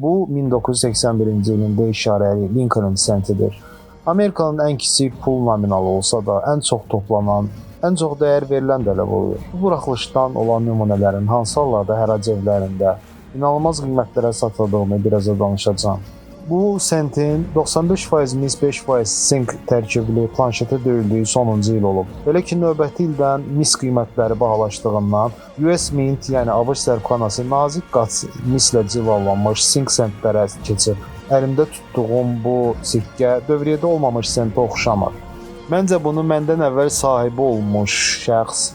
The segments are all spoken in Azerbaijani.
Bu 1981-ci ilində işarəli Lincoln sentidir. Amerikanın ən kiçik pul nominalı olsa da, ən çox toplanan, ən çox dəyər verilən də elə budur. Bu buraxılışdan olan nümunələrin hansı hallarda hərrac evlərində inanılmaz qiymətlərə satıldığını biraz da danışacağam. Bu sentin 95% mis 5% sink tərkibli planşetə döyüldüyü sonuncu il olub. Belə ki, növbəti ildən mis qiymətləri bahalaşdığından US Mint, yəni ABŞ zərbxanası nazik qat mislə cilalanmış sink sentlərə keçib. Əlimdə tutduğum bu sikkə dövriyyədə olmamış sentə oxşamır. Məncə bunu məndən əvvəl sahibi olmuş şəxs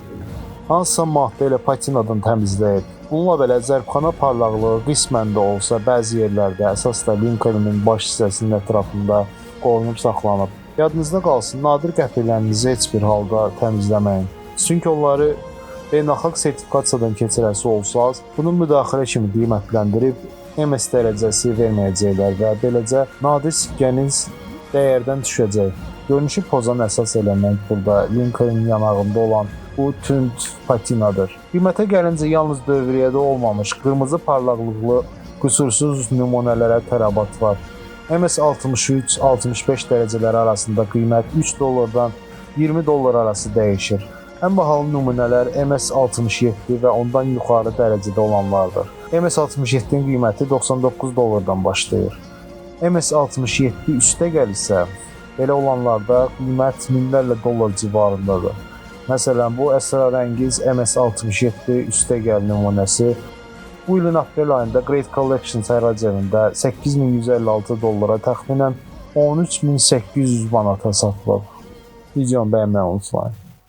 hansısa maddə ilə patinadan təmizləyib. Bununla belə zərbxana parlaqlığı qismən də olsa bəzi yerlərdə, əsas da Lincoln'un baş hissəsinin ətrafında qorunub saxlanıb. Yadınızda qalsın, nadir qəpiklərinizi heç bir halda təmizləməyin. Çünki onları beynəlxalq sertifikasiyadan keçirəsi olsanız, bunu müdaxilə kimi qiymətləndirib MS dərəcəsi verməyəcəklər və beləcə nadir sikkəniz dəyərdən düşəcək. Görünüşü pozan əsas element burada Lincoln'un yanağında olan bu tünd patinadır. Qiymətə gəlincə yalnız dövriyyədə olmamış qırmızı parlaqlıqlı qüsursuz nümunələrə tələbat var. MS 63-65 dərəcələri arasında qiymət $3 $20 arası dəyişir. Ən bahalı nümunələr MS 67 və ondan yuxarı dərəcədə olanlardır. MS 67-nin qiyməti $99 başlayır. MS 67 üstə gəlirsə, belə olanlarda qiymət minlərlə dollar civarındadır. Məsələn, bu əsrarəngiz MS67 üstəgəl nümunəsi bu ilin aprel ayında Great Collection hərrac evində $8156 təxminən 13800 manata satılıb. Videonu bəyənməyi unutmayın.